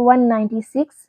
196।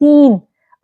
3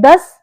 10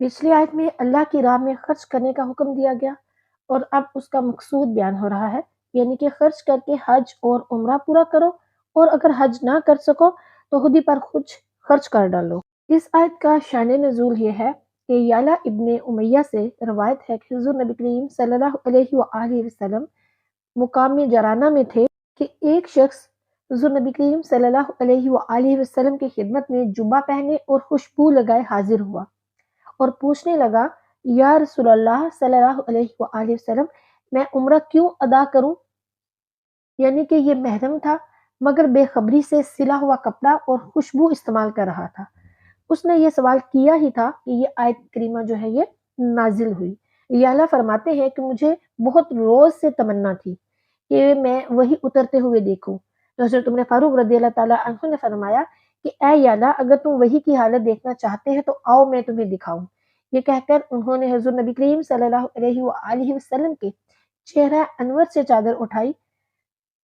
پچھلی آیت میں اللہ کی راہ میں خرچ کرنے کا حکم دیا گیا اور اب اس کا مقصود بیان ہو رہا ہے، یعنی کہ خرچ کر کے حج اور عمرہ پورا کرو، اور اگر حج نہ کر سکو تو خود ہی پر کچھ خرچ کر ڈالو۔ اس آیت کا شان نزول یہ ہے کہ یعلا ابن امیہ سے روایت ہے کہ حضور نبی کریم صلی اللہ علیہ وآلہ وسلم مقام جرانہ میں تھے کہ ایک شخص حضور نبی کریم صلی اللہ علیہ وآلہ وسلم کی خدمت میں جبہ پہنے اور خوشبو لگائے حاضر ہوا اور پوچھنے لگا، یا رسول اللہ صلی اللہ علیہ وآلہ وسلم، میں عمرہ کیوں ادا کروں؟ یعنی کہ یہ محرم تھا مگر بے خبری سے سلا ہوا کپڑا اور خوشبو استعمال کر رہا تھا۔ اس نے یہ سوال کیا ہی تھا کہ یہ آیت کریمہ جو ہے یہ نازل ہوئی۔ یعلا فرماتے ہیں کہ مجھے بہت روز سے تمنا تھی کہ میں وہی اترتے ہوئے دیکھوں، تو حضرت عمر فاروق رضی اللہ تعالیٰ عنہ نے فرمایا کہ اے یعلا، اگر تم وہی کی حالت دیکھنا چاہتے ہیں تو آؤ میں تمہیں دکھاؤں۔ یہ کہہ کر انہوں نے حضور نبی کریم صلی اللہ علیہ وآلہ وسلم کے چہرہ انور سے چادر اٹھائی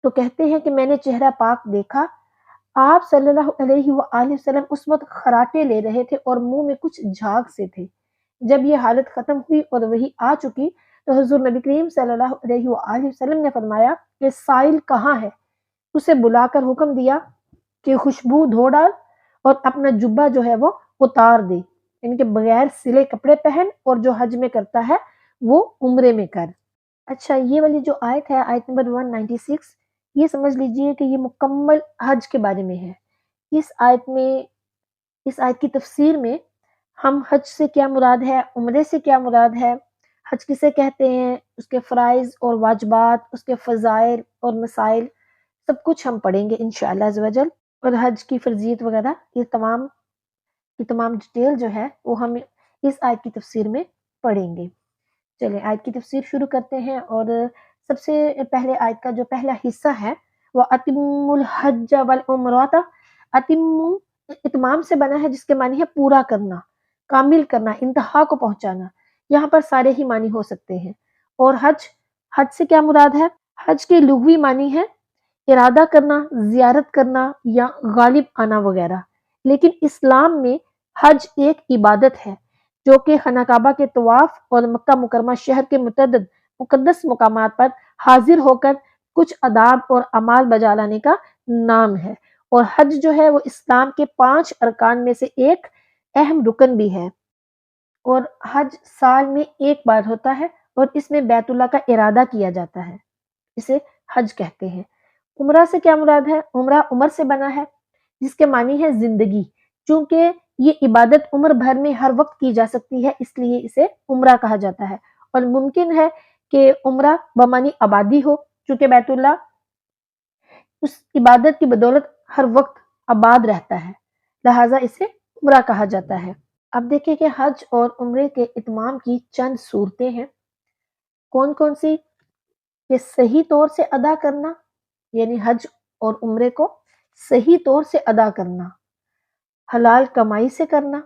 تو کہتے ہیں کہ میں نے چہرہ پاک دیکھا۔ آپ صلی اللہ علیہ وآلہ وسلم اس وقت خراٹے لے رہے تھے اور منہ میں کچھ جھاگ سے تھے۔ جب یہ حالت ختم ہوئی اور وہی آ چکی تو حضور نبی کریم صلی اللہ علیہ وآلہ وسلم نے فرمایا کہ سائل کہاں ہے؟ اسے بلا کر حکم دیا کہ خوشبو دھو ڈال اور اپنا جبہ جو ہے وہ اتار دے، یعنی کہ بغیر سلے کپڑے پہن، اور جو حج میں کرتا ہے وہ عمرے میں کر۔ اچھا، یہ والی جو آیت ہے، آیت نمبر 196، یہ سمجھ لیجئے کہ یہ مکمل حج کے بارے میں ہے۔ اس آیت کی تفسیر میں ہم حج سے کیا مراد ہے، عمرے سے کیا مراد ہے، حج کسے کہتے ہیں، اس کے فرائض اور واجبات، اس کے فضائل اور مسائل، سب کچھ ہم پڑھیں گے انشاءاللہ عز و جل، اور حج کی فرضیت وغیرہ یہ تمام ڈیٹیل جو ہے وہ ہم اس آیت کی تفسیر میں پڑھیں گے۔ چلیں آیت کی تفسیر شروع کرتے ہیں، اور سب سے پہلے آیت کا جو پہلا حصہ ہے وہ اتم الحج والعمرۃ، اتم اتمام سے بنا ہے جس کے معنی ہے پورا کرنا، کامل کرنا، انتہا کو پہنچانا۔ یہاں پر سارے ہی معنی ہو سکتے ہیں۔ اور حج سے کیا مراد ہے؟ حج کے لغوی معنی ہے ارادہ کرنا، زیارت کرنا یا غالب آنا وغیرہ، لیکن اسلام میں حج ایک عبادت ہے جو کہ خانہ کعبہ کے طواف اور مکہ مکرمہ شہر کے متعدد مقدس مقامات پر حاضر ہو کر کچھ آداب اور اعمال بجا لانے کا نام ہے، اور حج جو ہے وہ اسلام کے 5 ارکان میں سے ایک اہم رکن بھی ہے، اور حج سال میں ایک بار ہوتا ہے اور اس میں بیت اللہ کا ارادہ کیا جاتا ہے، اسے حج کہتے ہیں۔ عمرہ سے کیا مراد ہے؟ عمرہ عمر سے بنا ہے جس کے معنی ہے زندگی، چونکہ یہ عبادت عمر بھر میں ہر وقت کی جا سکتی ہے، اس لیے اسے عمرہ کہا جاتا ہے، اور ممکن ہے کہ عمرہ بمعنی آبادی ہو، چونکہ بیت اللہ اس عبادت کی بدولت ہر وقت آباد رہتا ہے، لہٰذا اسے عمرہ کہا جاتا ہے۔ اب دیکھیں کہ حج اور عمرے کے اتمام کی چند صورتیں ہیں۔ کون کون سی؟ کہ صحیح طور سے ادا کرنا، یعنی حج اور عمرے کو صحیح طور سے ادا کرنا، حلال کمائی سے کرنا،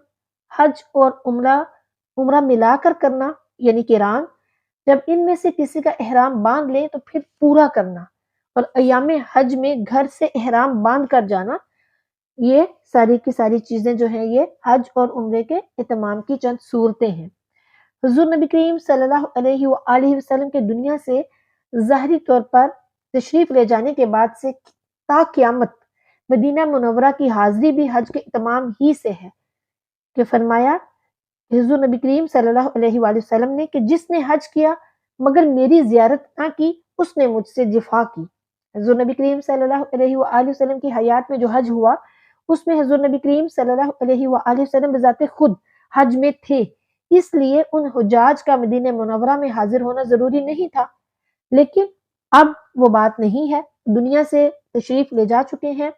حج اور عمرہ ملا کر کرنا یعنی قران، جب ان میں سے کسی کا احرام باندھ لے تو پھر پورا کرنا، اور ایام حج میں گھر سے احرام باندھ کر جانا۔ یہ ساری کی ساری چیزیں جو ہیں یہ حج اور عمرے کے اتمام کی چند صورتیں ہیں۔ حضور نبی کریم صلی اللہ علیہ وآلہ وسلم کے دنیا سے ظاہری طور پر تشریف لے جانے کے بعد سے تا قیامت مدینہ منورہ کی حاضری بھی حج کے اتمام ہی سے ہے، کہ فرمایا حضور نبی کریم صلی اللہ علیہ وآلہ وسلم نے کہ جس نے حج کیا مگر میری زیارت نہ کی اس نے مجھ سے جفا کی۔ حضور نبی کریم صلی اللہ علیہ وآلہ وسلم کی حیات میں جو حج ہوا اس میں حضور نبی کریم صلی اللہ علیہ وآلہ وسلم بذات خود حج میں تھے، اس لیے ان حجاج کا مدینہ منورہ میں حاضر ہونا ضروری نہیں تھا، لیکن اب وہ بات نہیں ہے، دنیا سے تشریف لے جا چکے ہیں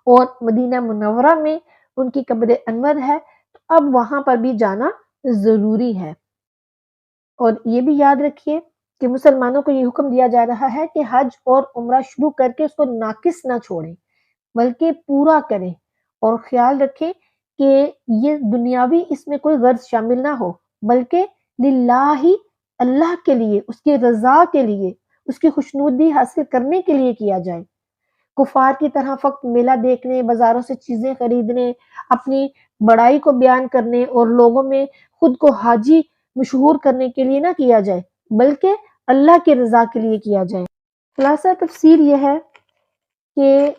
اور مدینہ منورہ میں ان کی قبر انور ہے، تو اب وہاں پر بھی جانا ضروری ہے۔ اور یہ بھی یاد رکھیے کہ مسلمانوں کو یہ حکم دیا جا رہا ہے کہ حج اور عمرہ شروع کر کے اس کو ناقص نہ چھوڑیں بلکہ پورا کریں، اور خیال رکھیں کہ یہ دنیاوی اس میں کوئی غرض شامل نہ ہو، بلکہ للہ، اللہ کے لیے، اس کی رضا کے لیے، اس کی خوشنودی حاصل کرنے کے لیے کیا جائے۔ کفار کی طرح فقط میلہ دیکھنے، بازاروں سے چیزیں خریدنے، اپنی بڑائی کو بیان کرنے اور لوگوں میں خود کو حاجی مشہور کرنے کے لیے نہ کیا جائے، بلکہ اللہ کی رضا کے لیے کیا جائے۔ خلاصہ تفسیر یہ ہے کہ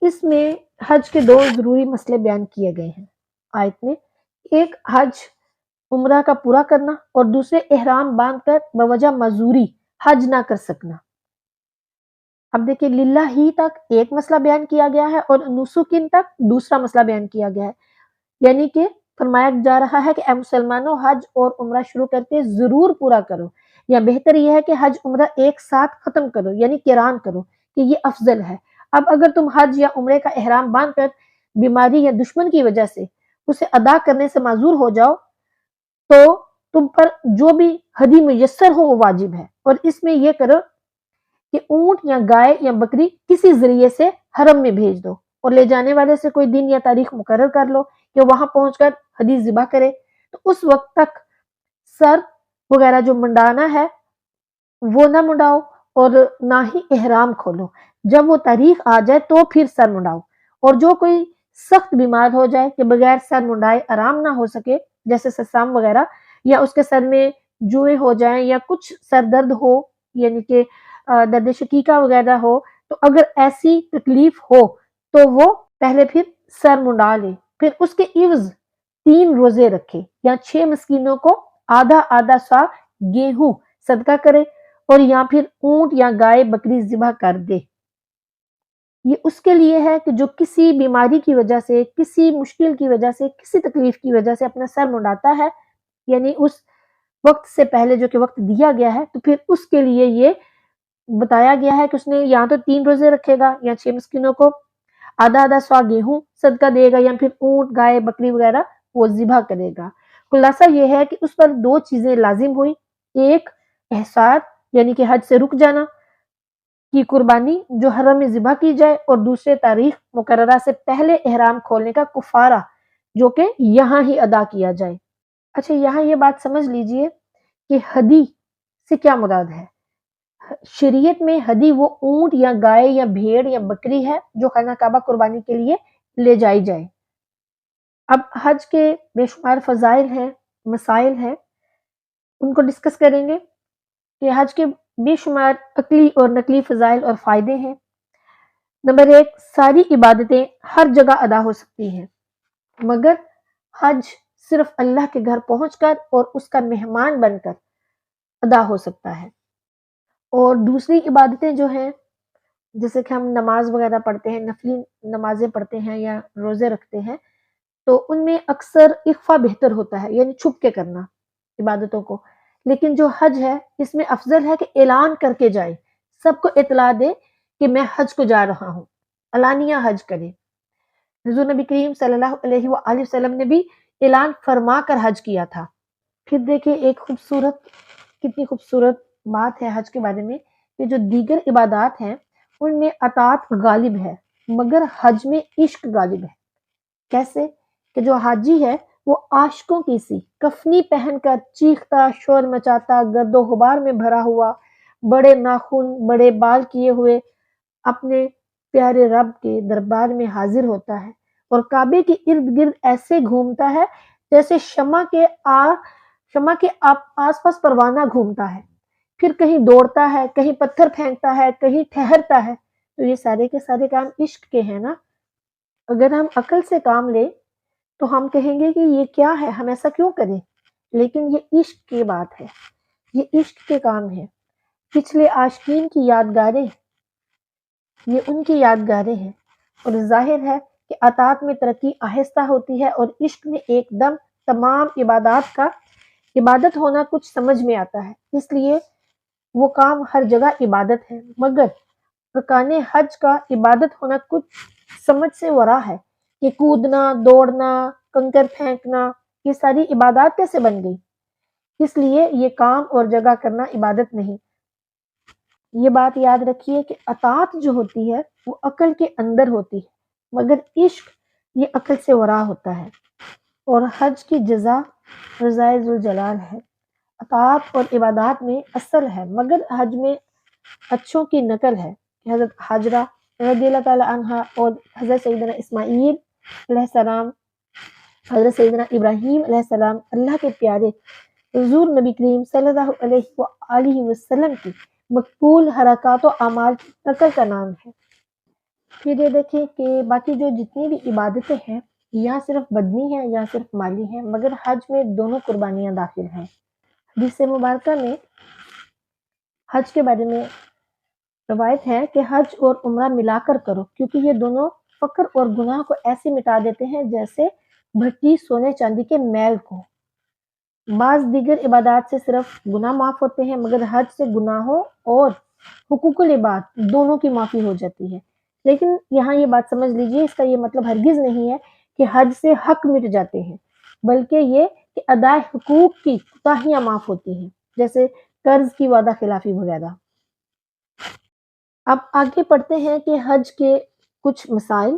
اس میں حج کے دو ضروری مسئلے بیان کیے گئے ہیں آیت میں، ایک حج عمرہ کا پورا کرنا اور دوسرے احرام باندھ کر بوجہ معذوری حج نہ کر سکنا۔ اب دیکھیں للہ ہی تک ایک مسئلہ بیان کیا گیا ہے اور نسکن تک دوسرا مسئلہ بیان کیا گیا ہے، یعنی کہ فرمایا جا رہا ہے کہ اے مسلمانوں حج اور عمرہ شروع کر کے ضرور پورا کرو، یا بہتر یہ ہے کہ حج عمرہ ایک ساتھ ختم کرو یعنی قران کرو کہ یہ افضل ہے۔ اب اگر تم حج یا عمرے کا احرام باندھ کر بیماری یا دشمن کی وجہ سے اسے ادا کرنے سے معذور ہو جاؤ تو تم پر جو بھی ہدی میسر ہو وہ واجب ہے، اور اس میں یہ کرو کہ اونٹ یا گائے یا بکری کسی ذریعے سے حرم میں بھیج دو اور لے جانے والے سے کوئی دن یا تاریخ مقرر کر لو کہ وہاں پہنچ کر حدیث ذبح کرے، تو اس وقت تک سر وغیرہ جو منڈانا ہے وہ نہ منڈاؤ اور نہ ہی احرام کھولو، جب وہ تاریخ آ جائے تو پھر سر منڈاؤ، اور جو کوئی سخت بیمار ہو جائے کہ بغیر سر منڈائے آرام نہ ہو سکے جیسے سسام وغیرہ، یا اس کے سر میں جوئیں ہو جائیں یا کچھ سر درد ہو یعنی کہ درد شقیقہ وغیرہ ہو، تو اگر ایسی تکلیف ہو تو وہ پہلے پھر سر منڈا لے، پھر اس کے عوض 3 روزے رکھے یا 6 مسکینوں کو آدھا آدھا سا گیہوں صدقہ کرے، اور یا پھر اونٹ یا گائے بکری ذبح کر دے۔ یہ اس کے لیے ہے کہ جو کسی بیماری کی وجہ سے، کسی مشکل کی وجہ سے، کسی تکلیف کی وجہ سے اپنا سر منڈاتا ہے، یعنی اس وقت سے پہلے جو کہ وقت دیا گیا ہے، تو پھر اس کے لیے یہ بتایا گیا ہے کہ اس نے یا تو 3 روزے رکھے گا یا 6 مسکینوں کو آدھا آدھا سوا گیہوں صدقہ دے گا، یا پھر اونٹ گائے بکری وغیرہ وہ ذبح کرے گا۔ خلاصہ یہ ہے کہ اس پر 2 چیزیں لازم ہوئی، ایک احسار یعنی کہ حج سے رک جانا کی قربانی جو حرم میں ذبح کی جائے، اور دوسرے تاریخ مقررہ سے پہلے احرام کھولنے کا کفارہ جو کہ یہاں ہی ادا کیا جائے۔ اچھا یہاں یہ بات سمجھ لیجئے کہ ہدی سے کیا مراد ہے۔ شریعت میں ہدی وہ اونٹ یا گائے یا بھیڑ یا بکری ہے جو خانہ کعبہ قربانی کے لیے لے جائی جائے۔ اب حج کے بے شمار فضائل ہیں، مسائل ہیں، ان کو ڈسکس کریں گے کہ حج کے بے شمار عقلی اور نقلی فضائل اور فائدے ہیں۔ نمبر 1، ساری عبادتیں ہر جگہ ادا ہو سکتی ہیں، مگر حج صرف اللہ کے گھر پہنچ کر اور اس کا مہمان بن کر ادا ہو سکتا ہے۔ اور دوسری عبادتیں جو ہیں جیسے کہ ہم نماز وغیرہ پڑھتے ہیں، نفلی نمازیں پڑھتے ہیں یا روزے رکھتے ہیں، تو ان میں اکثر اخفا بہتر ہوتا ہے، یعنی چھپ کے کرنا عبادتوں کو، لیکن جو حج ہے اس میں افضل ہے کہ اعلان کر کے جائے، سب کو اطلاع دے کہ میں حج کو جا رہا ہوں، علانیہ حج کرے۔ حضور نبی کریم صلی اللہ علیہ وآلہ وسلم نے بھی اعلان فرما کر حج کیا تھا۔ پھر دیکھیں ایک کتنی خوبصورت بات ہے حج کے بارے میں کہ جو دیگر عبادات ہیں ان میں اطاعت غالب ہے مگر حج میں عشق غالب ہے۔ کیسے کہ جو حاجی ہے وہ عاشقوں کی سی کفنی پہن کر چیختا شور مچاتا گرد و غبار میں بھرا ہوا بڑے ناخن بڑے بال کیے ہوئے اپنے پیارے رب کے دربار میں حاضر ہوتا ہے، اور کعبے کے ارد گرد ایسے گھومتا ہے جیسے شمع کے آس پاس پروانہ گھومتا ہے، پھر کہیں دوڑتا ہے، کہیں پتھر پھینکتا ہے، کہیں ٹھہرتا ہے۔ تو یہ سارے کے سارے کام عشق کے ہیں نا۔ اگر ہم عقل سے کام لیں تو ہم کہیں گے کہ یہ کیا ہے، ہم ایسا کیوں کریں، لیکن یہ عشق کی بات ہے، یہ عشق کے کام ہے۔ پچھلے عاشقین کی یادگاریں یہ ان کی یادگاریں ہیں، اور ظاہر ہے کہ اطاعت میں ترقی آہستہ ہوتی ہے اور عشق میں ایک دم تمام عبادت ہونا کچھ سمجھ میں آتا ہے، اس لیے وہ کام ہر جگہ عبادت ہے، مگر ارکان حج کا عبادت ہونا کچھ سمجھ سے ورا ہے کہ کودنا دوڑنا کنکر پھینکنا یہ ساری عبادات کیسے بن گئی، اس لیے یہ کام اور جگہ کرنا عبادت نہیں۔ یہ بات یاد رکھیے کہ اطاعت جو ہوتی ہے وہ عقل کے اندر ہوتی ہے، مگر عشق یہ عقل سے ورا ہوتا ہے، اور حج کی جزا رضا ذوالجلال ہے۔ اطاعت اور عبادات میں اصل ہے، مگر حج میں اچھوں کی نقل ہے کہ حضرت حاجرہ رضی اللہ تعالی عنہا اور حضرت سیدنا اسماعیل علیہ السلام حضرت سیدنا ابراہیم علیہ السلام اللہ کے پیارے حضور نبی کریم صلی اللہ علیہ وسلم کی مقبول حرکات و اعمال کی نقل کا نام ہے۔ پھر یہ دیکھیں کہ باقی جو جتنی بھی عبادتیں ہیں یا صرف بدنی ہیں یا صرف مالی ہیں، مگر حج میں دونوں قربانیاں داخل ہیں۔ حدیث مبارکہ میں حج کے بارے میں روایت ہے کہ حج اور عمرہ ملا کر کرو، کیونکہ یہ دونوں فقر اور گناہ کو ایسے مٹا دیتے ہیں جیسے بھٹی سونے چاندی کے میل کو۔ بعض دیگر عبادات سے صرف گناہ معاف ہوتے ہیں، مگر حج سے گناہوں اور حقوق العباد دونوں کی معافی ہو جاتی ہے۔ لیکن یہاں یہ بات سمجھ لیجئے، اس کا یہ مطلب ہرگز نہیں ہے کہ حج سے حق مٹ جاتے ہیں، بلکہ یہ کہ ادائے حقوق کی کوتاہیاں معاف ہوتی ہیں، جیسے قرض کی وعدہ خلافی وغیرہ۔ اب آگے پڑھتے ہیں کہ حج کے کچھ مسائل۔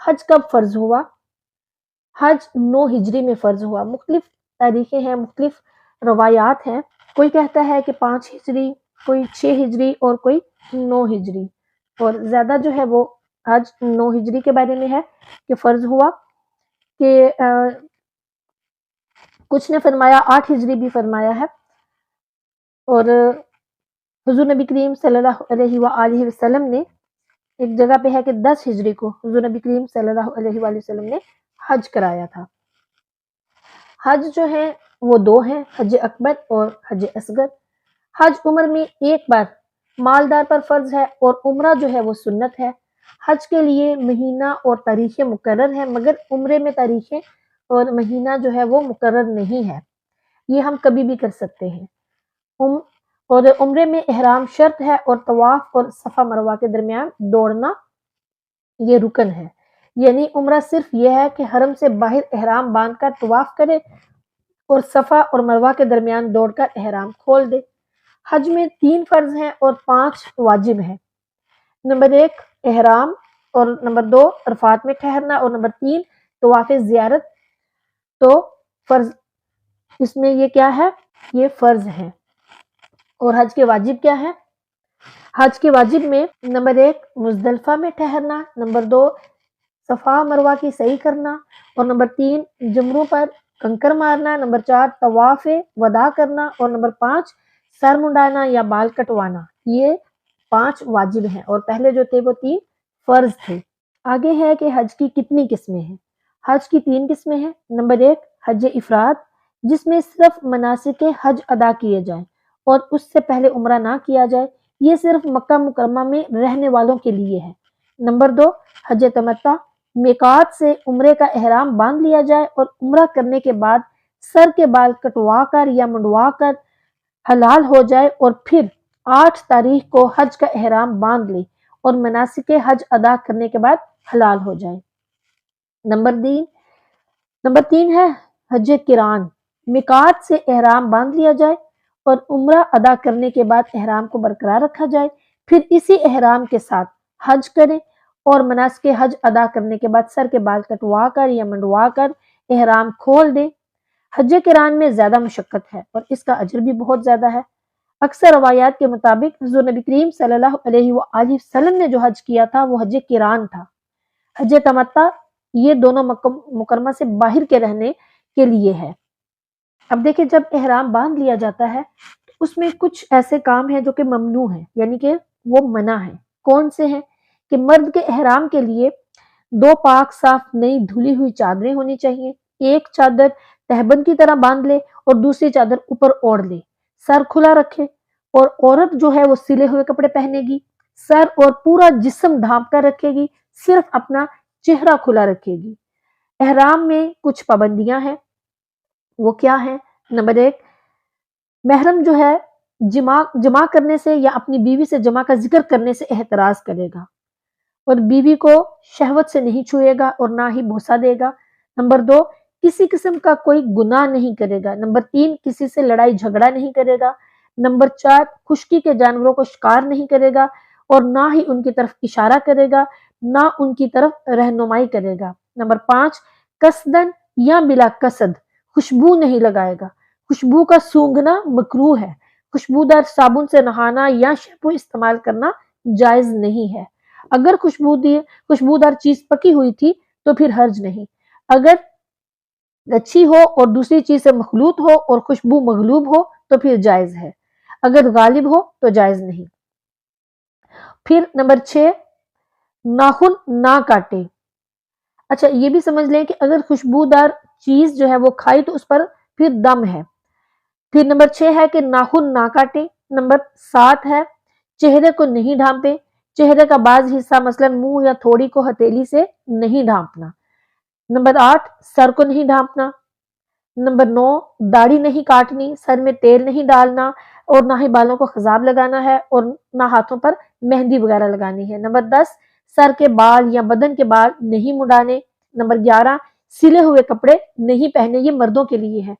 حج کب فرض ہوا؟ حج 9 ہجری میں فرض ہوا۔ مختلف تاریخیں ہیں، مختلف روایات ہیں۔ کوئی کہتا ہے کہ 5 ہجری، کوئی 6 ہجری اور کوئی 9 ہجری، اور زیادہ جو ہے وہ حج 9 ہجری کے بارے میں ہے کہ فرض ہوا، کہ کچھ نے فرمایا 8 ہجری بھی فرمایا ہے، اور حضور نبی کریم صلی اللہ علیہ وآلہ وسلم نے ایک جگہ پہ ہے کہ 10 ہجری کو حضور نبی کریم صلی اللہ علیہ وآلہ وسلم نے حج کرایا تھا۔ حج جو ہے وہ 2 ہیں، حج اکبر اور حج اصغر۔ حج عمر میں ایک بار مالدار پر فرض ہے، اور عمرہ جو ہے وہ سنت ہے۔ حج کے لیے مہینہ اور تاریخیں مقرر ہیں، مگر عمرے میں تاریخیں اور مہینہ جو ہے وہ مقرر نہیں ہے، یہ ہم کبھی بھی کر سکتے ہیں۔ اور عمرے میں احرام شرط ہے، اور طواف اور صفا مروہ کے درمیان دوڑنا یہ رکن ہے۔ یعنی عمرہ صرف یہ ہے کہ حرم سے باہر احرام باندھ کر طواف کرے اور صفا اور مروہ کے درمیان دوڑ کر احرام کھول دے۔ حج میں 3 فرض ہیں اور 5 واجب ہیں۔ نمبر 1 احرام، اور نمبر 2 عرفات میں ٹھہرنا، اور نمبر 3 طواف زیارت۔ تو فرض اس میں یہ کیا ہے؟ یہ فرض ہے۔ اور حج کے واجب کیا ہے؟ حج کے واجب میں نمبر 1 مزدلفہ میں ٹھہرنا، نمبر 2 صفا مروہ کی سعی کرنا، اور نمبر 3 جمروں پر کنکر مارنا، نمبر 4 طواف وداع کرنا، اور نمبر 5 سر منڈانا یا بال کٹوانا۔ یہ 5 واجب ہیں، اور پہلے جو تھے وہ 3 فرض تھے۔ آگے ہے کہ حج کی کتنی قسمیں ہیں۔ حج کی 3 قسمیں ہیں۔ نمبر 1 حج افراد، جس میں صرف مناسک حج ادا کیے جائیں اور اس سے پہلے عمرہ نہ کیا جائے، یہ صرف مکہ مکرمہ میں رہنے والوں کے لیے ہے۔ نمبر 2 حج تمتع، میقات سے عمرے کا احرام باندھ لیا جائے اور عمرہ کرنے کے بعد سر کے بال کٹوا کر یا منڈوا کر حلال ہو جائے، اور پھر 8 تاریخ کو حج کا احرام باندھ لے اور مناسک حج ادا کرنے کے بعد حلال ہو جائے۔ نمبر 3 ہے حج قران، میقات سے احرام باندھ لیا جائے اور عمرہ ادا کرنے کے بعد احرام کو برقرار رکھا جائے، پھر اسی احرام کے ساتھ حج کریں اور مناسک حج ادا کرنے کے بعد سر کے بال کٹوا کر یا منڈوا کر احرام کھول دیں۔ حج قران میں زیادہ مشقت ہے اور اس کا اجر بھی بہت زیادہ ہے۔ اکثر روایات کے مطابق حضور نبی کریم صلی اللہ علیہ وآلہ وسلم نے جو حج کیا تھا وہ حج قران تھا۔ حج تمتع یہ دونوں مکہ مکرمہ سے باہر کے رہنے کے لیے ہے۔ اب دیکھیں، جب احرام باندھ لیا جاتا ہے تو اس میں کچھ ایسے کام ہیں جو کہ ممنوع ہیں، یعنی کہ وہ منع ہیں۔ کون سے ہیں؟ کہ مرد کے احرام کے لیے 2 پاک صاف نئی دھلی ہوئی چادریں ہونی چاہیے، ایک چادر تہبند کی طرح باندھ لے اور دوسری چادر اوپر اوڑھ لے، سر کھلا رکھے، اور عورت جو ہے وہ سلے ہوئے کپڑے پہنے گی، سر اور پورا جسم ڈھانپ کر رکھے گی، صرف اپنا چہرہ کھلا رکھے گی۔ احرام میں کچھ پابندیاں ہیں، وہ کیا ہیں؟ نمبر 1 محرم جو ہے جمع کرنے سے یا اپنی بیوی سے جمع کا ذکر کرنے سے احتراز کرے گا، اور بیوی کو شہوت سے نہیں چھوئے گا اور نہ ہی بوسہ دے گا۔ نمبر 2 کسی قسم کا کوئی گناہ نہیں کرے گا۔ نمبر 3 کسی سے لڑائی جھگڑا نہیں کرے گا۔ نمبر 4 خشکی کے جانوروں کو شکار نہیں کرے گا اور نہ ہی ان کی طرف اشارہ کرے گا، نہ ان کی طرف رہنمائی کرے گا۔ نمبر 5 قصدن یا بلا قصد خوشبو نہیں لگائے گا۔ خوشبو کا سونگھنا مکروہ ہے۔ خوشبودار صابن سے نہانا یا شیمپو استعمال کرنا جائز نہیں ہے۔ اگر خوشبودار چیز پکی ہوئی تھی تو پھر حرج نہیں۔ اگر اچھی ہو اور دوسری چیز سے مخلوط ہو اور خوشبو مغلوب ہو تو پھر جائز ہے، اگر غالب ہو تو جائز نہیں۔ پھر نمبر 6، ناخن نہ کاٹے۔ اچھا یہ بھی سمجھ لیں کہ اگر خوشبودار چیز جو ہے وہ کھائی تو اس پر پھر دم ہے۔ پھر نمبر 6 ہے کہ ناخن نہ کاٹے۔ نمبر 7 ہے چہرے کو نہیں ڈھانپے، چہرے کا بعض حصہ مثلا منہ یا تھوڑی کو ہتھیلی سے نہیں ڈھانپنا۔ نمبر 8 سر کو نہیں ڈھانپنا۔ نمبر 9 داڑھی نہیں کاٹنی، سر میں تیل نہیں ڈالنا اور نہ ہی بالوں کو خضاب لگانا ہے اور نہ ہاتھوں پر مہندی وغیرہ لگانی ہے۔ نمبر 10 سر کے بال یا بدن کے بال نہیں مڈانے۔ نمبر 11 سلے ہوئے کپڑے نہیں پہنے، یہ مردوں کے لیے ہے۔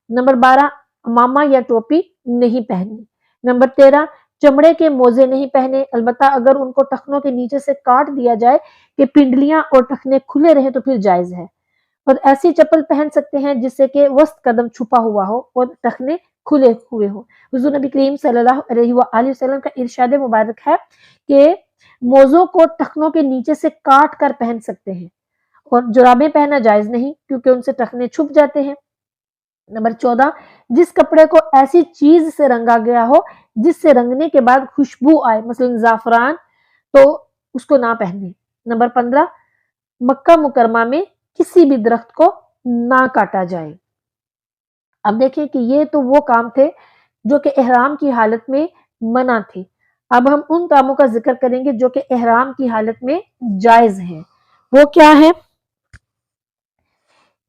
نمبر 12 امامہ یا ٹوپی نہیں پہنی۔ نمبر 13 چمڑے کے موزے نہیں پہنے، البتہ اگر ان کو ٹخنوں کے نیچے سے کاٹ دیا جائے کہ پنڈلیاں اور ٹخنے کھلے رہیں تو پھر جائز ہے، اور ایسی چپل پہن سکتے ہیں جس سے کہ وسط قدم چھپا ہوا ہو اور ٹخنے کھلے ہوئے ہو۔ حضور نبی کریم صلی اللہ علیہ وآلہ وسلم کا ارشاد مبارک ہے کہ موزوں کو ٹخنوں کے نیچے سے کاٹ کر پہن سکتے ہیں، اور جرابیں پہننا جائز نہیں کیونکہ ان سے ٹخنے چھپ جاتے ہیں۔ نمبر 14 جس کپڑے کو ایسی چیز سے رنگا گیا ہو جس سے رنگنے کے بعد خوشبو آئے، مثلا زعفران، تو اس کو نہ پہنے۔ نمبر 15 مکہ مکرمہ میں کسی بھی درخت کو نہ کاٹا جائے۔ اب دیکھیں کہ یہ تو وہ کام تھے جو کہ احرام کی حالت میں منع تھے۔ اب ہم ان کاموں کا ذکر کریں گے جو کہ احرام کی حالت میں جائز ہیں۔ وہ کیا ہے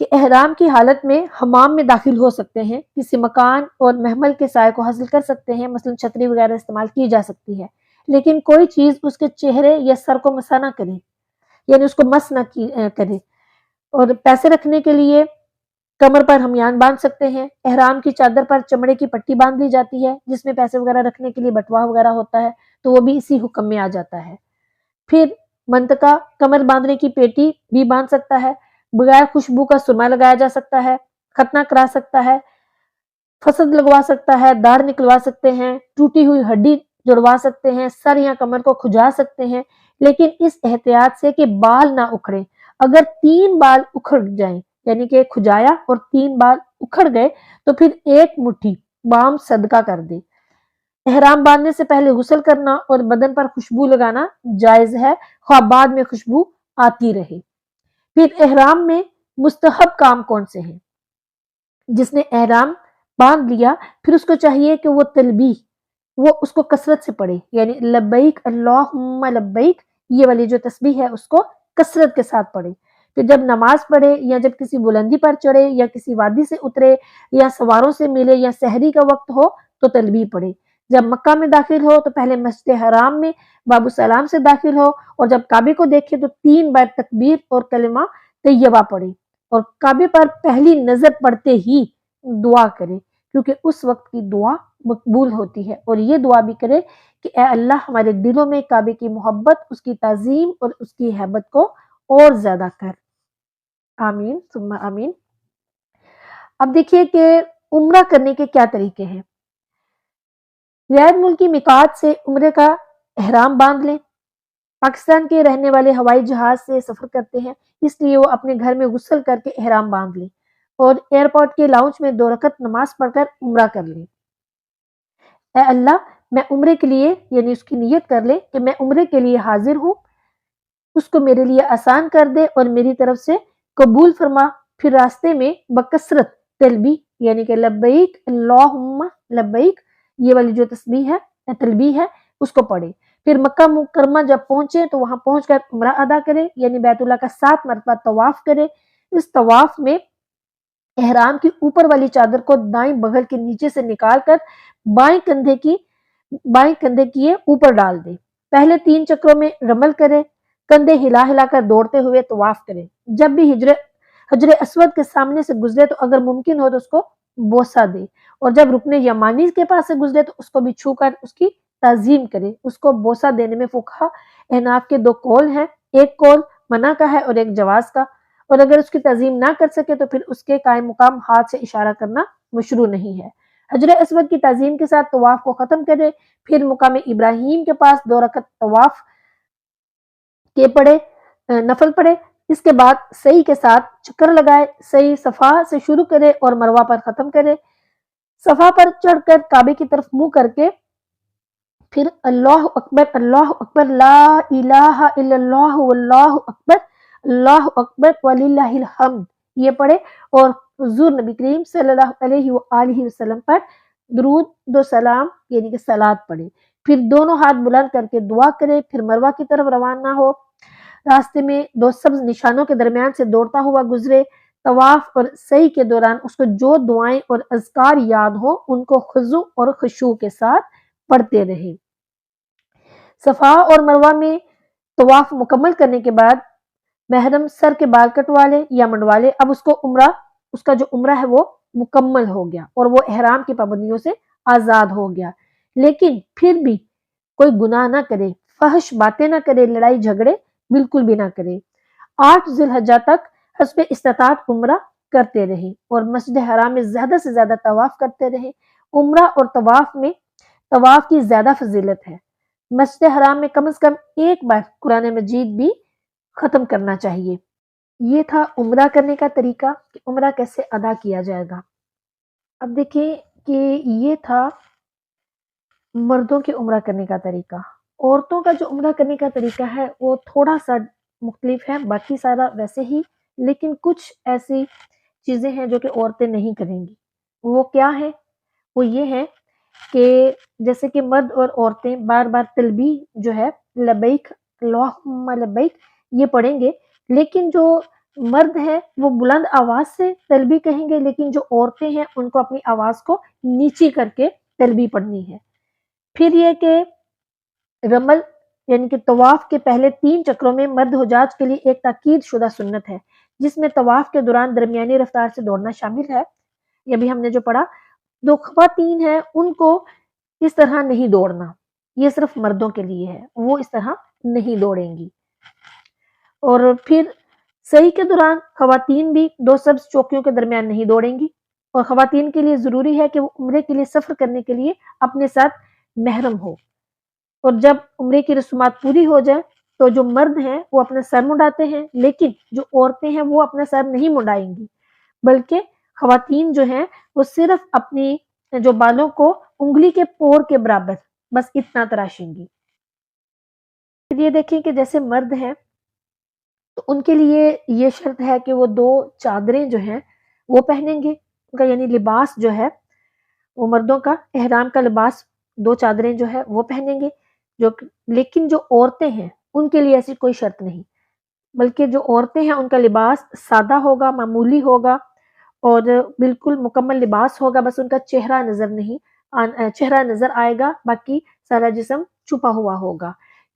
کہ احرام کی حالت میں حمام میں داخل ہو سکتے ہیں، کسی مکان اور محمل کے سائے کو حاصل کر سکتے ہیں، مثلا چھتری وغیرہ استعمال کی جا سکتی ہے، لیکن کوئی چیز اس کے چہرے یا سر کو مسا نہ کرے، یعنی اس کو مس نہ کرے۔ اور پیسے رکھنے کے لیے کمر پر ہمیان باندھ سکتے ہیں، احرام کی چادر پر چمڑے کی پٹی باندھ دی جاتی ہے جس میں پیسے وغیرہ رکھنے کے لیے بٹوا وغیرہ ہوتا ہے، تو وہ بھی اسی حکم میں آ جاتا ہے۔ پھر منطقہ کمر باندھنے کی پیٹی بھی باندھ سکتا ہے، بغیر خوشبو کا سرما لگایا جا سکتا ہے، ختنہ کرا سکتا ہے، فسد لگوا سکتا ہے، داڑھ نکلوا سکتے ہیں، ٹوٹی ہوئی ہڈی جڑوا سکتے ہیں، سر یا کمر کو کھجا سکتے ہیں، لیکن اس احتیاط سے کہ بال نہ اکھڑے۔ اگر 3 بال اکھڑ جائیں، یعنی کہ کھجایا اور 3 بال اکھڑ گئے تو پھر 1 مٹھی بام صدقہ کر دے۔ احرام باندھنے سے پہلے غسل کرنا اور بدن پر خوشبو لگانا جائز ہے، خواہ بعد میں خوشبو آتی رہے۔ پھر احرام میں مستحب کام کون سے ہیں؟ جس نے احرام باندھ لیا پھر اس کو چاہیے کہ وہ تلبیہ وہ اس کو کثرت سے پڑھے، یعنی لبیک اللہم لبیک، یہ والی جو تسبیح ہے اس کو کثرت کے ساتھ پڑھے۔ پھر جب نماز پڑھے یا جب کسی بلندی پر چڑھے یا کسی وادی سے اترے یا سواروں سے ملے یا سحری کا وقت ہو تو تلبیہ پڑھے۔ جب مکہ میں داخل ہو تو پہلے مسجد حرام میں باب السلام سے داخل ہو، اور جب کعبے کو دیکھے تو 3 بار تکبیر اور کلمہ طیبہ پڑھے، اور کعبے پر پہلی نظر پڑتے ہی دعا کرے، کیونکہ اس وقت کی دعا مقبول ہوتی ہے، اور یہ دعا بھی کرے کہ اے اللہ ہمارے دلوں میں کعبے کی محبت، اس کی تعظیم اور اس کی ہیبت کو اور زیادہ کر۔ آمین ثم آمین۔ اب دیکھیے کہ عمرہ کرنے کے کیا طریقے ہیں۔ غیر ملکی میقات سے عمرے کا احرام باندھ لیں۔ پاکستان کے رہنے والے ہوائی جہاز سے سفر کرتے ہیں، اس لیے وہ اپنے گھر میں غسل کر کے احرام باندھ لیں اور ایئرپورٹ کے لاؤنج میں 2 رکعت نماز پڑھ کر عمرہ کر لیں۔ اے اللہ میں عمرے کے لیے، یعنی اس کی نیت کر لے کہ میں عمرے کے لیے حاضر ہوں، اس کو میرے لیے آسان کر دے اور میری طرف سے قبول فرما۔ پھر راستے میں بکثرت تلبیہ، یعنی کہ لبیک اللہم لبیک، یہ والی جو تسبیح ہے تلبیہ ہے اس کو پڑھے۔ پھر مکہ مکرمہ جب پہنچے تو وہاں پہنچ کر عمرہ ادا کرے، یعنی بیت اللہ کا 7 مرتبہ طواف کرے۔ اس طواف میں احرام کی اوپر والی چادر کو دائیں بغل کے نیچے سے نکال کر بائیں کندھے کیے اوپر ڈال دے۔ پہلے 3 چکروں میں رمل کرے، کندھے ہلا ہلا کر دوڑتے ہوئے طواف کرے۔ جب بھی حجر اسود کے سامنے سے گزرے تو اگر ممکن ہو تو اس کو بوسہ دے، اور جب رکن یمانی کے پاس سے گزرے تو اس کو بھی چھو کر اس کی تعظیم کرے۔ اس کو بوسہ دینے میں فقہا احناف کے 2 قول ہیں، ایک قول منع کا ہے اور ایک جواز کا، اور اگر اس کی تعظیم نہ کر سکے تو پھر اس کے قائم مقام ہاتھ سے اشارہ کرنا مشروع نہیں ہے۔ حجر اسود کی تعظیم کے ساتھ طواف کو ختم کرے، پھر مقام ابراہیم کے پاس 2 رکعت طواف کے نفل پڑھے، اس کے بعد صحیح کے ساتھ چکر لگائے، صحیح صفا سے شروع کرے اور مروہ پر ختم کرے۔ صفا پر چڑھ کر کعبے کی طرف منہ کر کے پھر اللہ اکبر لا الہ الا اللہ واللہ اکبر وللہ الحمد یہ پڑھے اور حضور نبی کریم صلی اللہ علیہ وآلہ وسلم پر درود دو سلام یعنی کہ صلات پڑھے، پھر دونوں ہاتھ بلند کر کے دعا کرے، پھر مروہ کی طرف روانہ ہو، راستے میں دو سبز نشانوں کے درمیان سے دوڑتا ہوا گزرے، طواف اور سعی کے دوران اس کو جو دعائیں اور اذکار یاد ہوں ان کو خضوع اور خشوع کے ساتھ پڑھتے رہے۔ صفا اور مروہ میں طواف مکمل کرنے کے بعد محرم سر کے بال کٹوا لے یا منڈوا لے، اب اس کا جو عمرہ ہے وہ مکمل ہو گیا اور وہ احرام کی پابندیوں سے آزاد ہو گیا، لیکن پھر بھی کوئی گناہ نہ کرے، فحش باتیں نہ کرے، لڑائی جھگڑے بالکل بھی نہ کرے۔ 8 ذی الحجہ تک حسب استطاعت عمرہ کرتے رہے اور مسجد حرام میں زیادہ سے زیادہ طواف کرتے رہے۔ عمرہ اور طواف میں طواف کی زیادہ فضیلت ہے۔ مسجد حرام میں کم از کم ایک بار قرآن مجید بھی ختم کرنا چاہیے۔ یہ تھا عمرہ کرنے کا طریقہ کہ عمرہ کیسے ادا کیا جائے گا۔ اب دیکھیں کہ یہ تھا مردوں کے عمرہ کرنے کا طریقہ۔ عورتوں کا جو عمرہ کرنے کا طریقہ ہے وہ تھوڑا سا مختلف ہے، باقی سارا ویسے ہی، لیکن کچھ ایسی چیزیں ہیں جو کہ عورتیں نہیں کریں گی۔ وہ کیا ہے؟ وہ یہ ہے کہ جیسے کہ مرد اور عورتیں بار بار تلبیہ جو ہے لبیک اللہم لبیک یہ پڑھیں گے، لیکن جو مرد ہیں وہ بلند آواز سے تلبیہ کہیں گے، لیکن جو عورتیں ہیں ان کو اپنی آواز کو نیچی کر کے تلبیہ پڑھنی ہے۔ پھر یہ کہ رمل یعنی کہ طواف کے پہلے 3 چکروں میں مرد حجاج کے لیے ایک تاکید شدہ سنت ہے، جس میں طواف کے دوران درمیانی رفتار سے دوڑنا شامل ہے۔ یہ بھی ہم نے جو پڑھا، جو خواتین ہیں ان کو اس طرح نہیں دوڑنا، یہ صرف مردوں کے لیے ہے، وہ اس طرح نہیں دوڑیں گی۔ اور پھر سعی کے دوران خواتین بھی 2 سبز چوکیوں کے درمیان نہیں دوڑیں گی، اور خواتین کے لیے ضروری ہے کہ وہ عمرے کے لیے سفر کرنے کے لیے اپنے ساتھ محرم ہو، اور جب عمرے کی رسومات پوری ہو جائے تو جو مرد ہیں وہ اپنا سر منڈاتے ہیں، لیکن جو عورتیں ہیں وہ اپنا سر نہیں منڈائیں گی، بلکہ خواتین جو ہیں وہ صرف اپنی جو بالوں کو انگلی کے پور کے برابر بس اتنا تراشیں گی۔ پھر یہ دیکھیں کہ جیسے مرد ہیں تو ان کے لیے یہ شرط ہے کہ وہ 2 چادریں جو ہیں وہ پہنیں گے، ان کا یعنی لباس جو ہے وہ مردوں کا احرام کا لباس 2 چادریں جو ہے وہ پہنیں گے، لیکن جو عورتیں ہیں ان کے لیے ایسی کوئی شرط نہیں، بلکہ جو عورتیں ہیں ان کا لباس سادہ ہوگا، معمولی ہوگا اور بالکل مکمل لباس ہوگا، بس ان کا چہرہ نظر آئے گا، باقی سارا جسم چھپا ہوا ہوگا،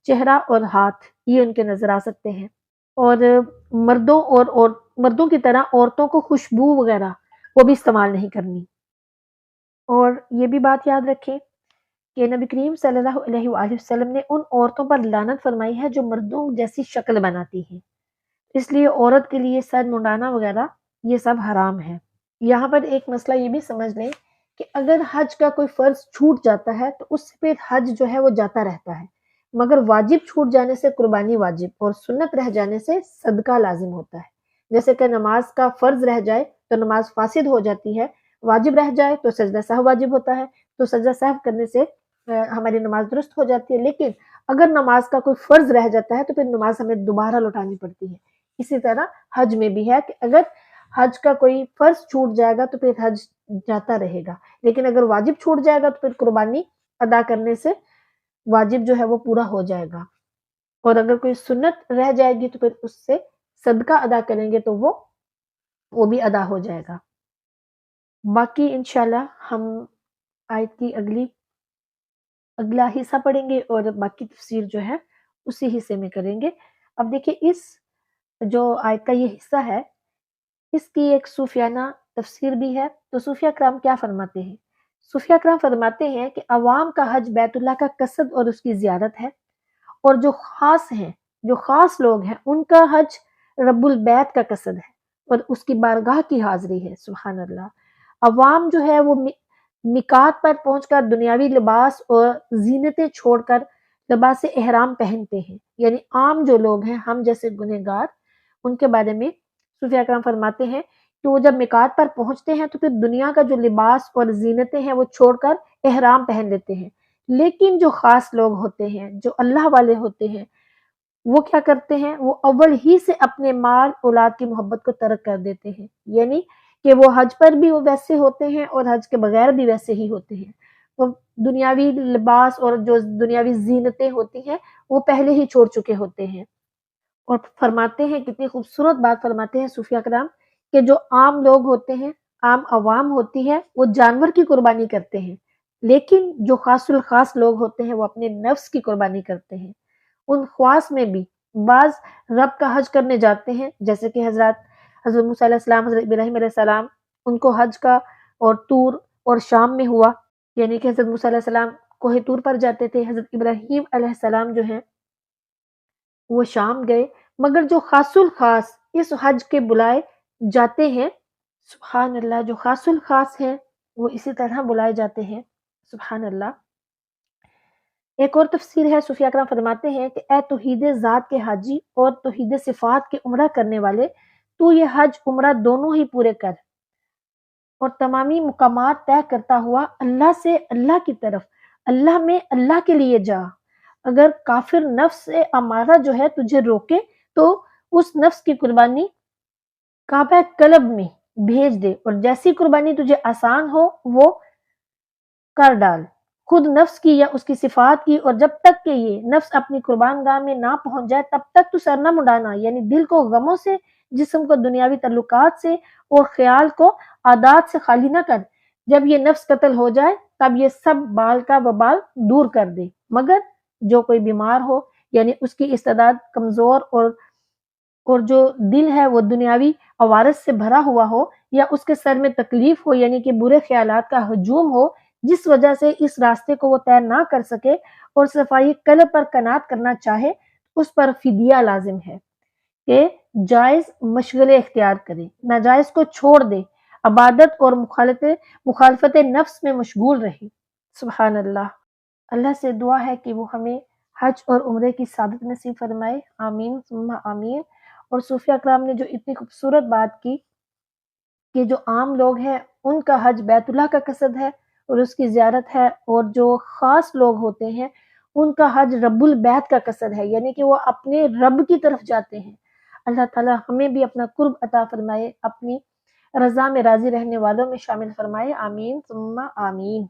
چہرہ اور ہاتھ یہ ان کے نظر آ سکتے ہیں۔ اور مردوں کی طرح عورتوں کو خوشبو وغیرہ وہ بھی استعمال نہیں کرنی۔ اور یہ بھی بات یاد رکھیں کہ نبی کریم صلی اللہ علیہ وآلہ وسلم نے ان عورتوں پر لعنت فرمائی ہے جو مردوں جیسی شکل بناتی ہیں، اس لیے عورت کے لیے سر منڈانا وغیرہ یہ سب حرام ہے۔ یہاں پر ایک مسئلہ یہ بھی سمجھ لیں کہ اگر حج کا کوئی فرض چھوٹ جاتا ہے تو اس پہ حج جو ہے وہ جاتا رہتا ہے، مگر واجب چھوٹ جانے سے قربانی واجب اور سنت رہ جانے سے صدقہ لازم ہوتا ہے۔ جیسے کہ نماز کا فرض رہ جائے تو نماز فاسد ہو جاتی ہے، واجب رہ جائے تو سجدہ سہو واجب ہوتا ہے، تو سجدہ سہو کرنے سے ہماری نماز درست ہو جاتی ہے، لیکن اگر نماز کا کوئی فرض رہ جاتا ہے تو پھر نماز ہمیں دوبارہ لوٹانی پڑتی ہے۔ اسی طرح حج میں بھی ہے کہ اگر حج کا کوئی فرض چھوٹ جائے گا تو پھر حج جاتا رہے گا، لیکن اگر واجب چھوٹ جائے گا تو پھر قربانی ادا کرنے سے واجب جو ہے وہ پورا ہو جائے گا، اور اگر کوئی سنت رہ جائے گی تو پھر اس سے صدقہ ادا کریں گے تو وہ بھی ادا ہو جائے گا۔ باقی انشاءاللہ ہم آیت کی اگلا حصہ پڑھیں گے اور باقی تفسیر جو ہے اسی حصے میں کریں گے۔ اب دیکھیں اس جو آیت کا یہ حصہ ہے اس کی ایک صوفیانہ تفسیر بھی ہے۔ تو صوفیہ کرام کیا فرماتے ہیں؟ صوفیہ کرام فرماتے ہیں کہ عوام کا حج بیت اللہ کا قصد اور اس کی زیارت ہے، اور جو خاص لوگ ہیں ان کا حج رب البیت کا قصد ہے اور اس کی بارگاہ کی حاضری ہے۔ سبحان اللہ۔ عوام جو ہے وہ میقات پر پہنچ کر دنیاوی لباس اور زینتیں چھوڑ کر لباس احرام پہنتے ہیں، یعنی عام جو لوگ ہیں ہم جیسے گنہگار ان کے بارے میں صوفیہ کرام فرماتے ہیں کہ وہ جب میقات پر پہنچتے ہیں تو پھر دنیا کا جو لباس اور زینتیں ہیں وہ چھوڑ کر احرام پہن لیتے ہیں، لیکن جو خاص لوگ ہوتے ہیں، جو اللہ والے ہوتے ہیں، وہ کیا کرتے ہیں، وہ اول ہی سے اپنے مال اولاد کی محبت کو ترک کر دیتے ہیں، یعنی کہ وہ حج پر بھی وہ ویسے ہوتے ہیں اور حج کے بغیر بھی ویسے ہی ہوتے ہیں، وہ دنیاوی لباس اور جو دنیاوی زینتیں ہوتی ہیں وہ پہلے ہی چھوڑ چکے ہوتے ہیں۔ اور فرماتے ہیں، کتنی خوبصورت بات فرماتے ہیں صوفیہ کرام، کہ جو عام لوگ ہوتے ہیں، عام عوام ہوتی ہے، وہ جانور کی قربانی کرتے ہیں، لیکن جو خاص الخاص لوگ ہوتے ہیں وہ اپنے نفس کی قربانی کرتے ہیں۔ ان خواص میں بھی بعض رب کا حج کرنے جاتے ہیں، جیسے کہ حضرت موسیٰ علیہ السلام، حضرت ابراہیم علیہ السلام، ان کو حج کا اور طور اور شام میں ہوا، یعنی کہ حضرت موسیٰ علیہ السلام کوہ طور پر جاتے تھے، حضرت ابراہیم علیہ السلام جو ہیں وہ شام گئے، مگر جو خاص الخاص اس حج کے بلائے جاتے ہیں، سبحان اللہ، جو خاص الخاص ہیں وہ اسی طرح بلائے جاتے ہیں، سبحان اللہ۔ ایک اور تفسیر ہے، صوفیہ کرام فرماتے ہیں کہ اے توحید ذات کے حاجی اور توحید صفات کے عمرہ کرنے والے، تو یہ حج عمرہ دونوں ہی پورے کر اور تمامی مقامات طے کرتا ہوا اللہ سے اللہ کی طرف، اللہ میں اللہ کے لیے جا۔ اگر کافر نفس امارہ جو ہے تجھے روکے تو اس نفس کی قربانی کعبہ قلب میں بھیج دے، اور جیسی قربانی تجھے آسان ہو وہ کر ڈال، خود نفس کی یا اس کی صفات کی، اور جب تک کہ یہ نفس اپنی قربان گاہ میں نہ پہنچ جائے تب تک تو سر نہ مڈانا، یعنی دل کو غموں سے، جسم کو دنیاوی تعلقات سے اور خیال کو عادات سے خالی نہ کر۔ جب یہ نفس قتل ہو جائے تب یہ سب بال کا وبال دور کر دے، مگر جو کوئی بیمار ہو، یعنی اس کی استعداد کمزور اور جو دل ہے وہ دنیاوی عوارض سے بھرا ہوا ہو، یا اس کے سر میں تکلیف ہو، یعنی کہ برے خیالات کا ہجوم ہو، جس وجہ سے اس راستے کو وہ طے نہ کر سکے اور صفائی قلب پر قناعت کرنا چاہے، اس پر فدیہ لازم ہے کہ جائز مشغلے اختیار کرے، ناجائز کو چھوڑ دے، عبادت اور مخالفت نفس میں مشغول رہے۔ سبحان اللہ۔ اللہ سے دعا ہے کہ وہ ہمیں حج اور عمرے کی سعادت نصیب فرمائے، آمین ثم آمین۔ اور صوفیہ کرام نے جو اتنی خوبصورت بات کی کہ جو عام لوگ ہیں ان کا حج بیت اللہ کا قصد ہے اور اس کی زیارت ہے، اور جو خاص لوگ ہوتے ہیں ان کا حج رب البیت کا قصد ہے، یعنی کہ وہ اپنے رب کی طرف جاتے ہیں۔ اللہ تعالی ہمیں بھی اپنا قرب عطا فرمائے، اپنی رضا میں راضی رہنے والوں میں شامل فرمائے، آمین ثم آمین۔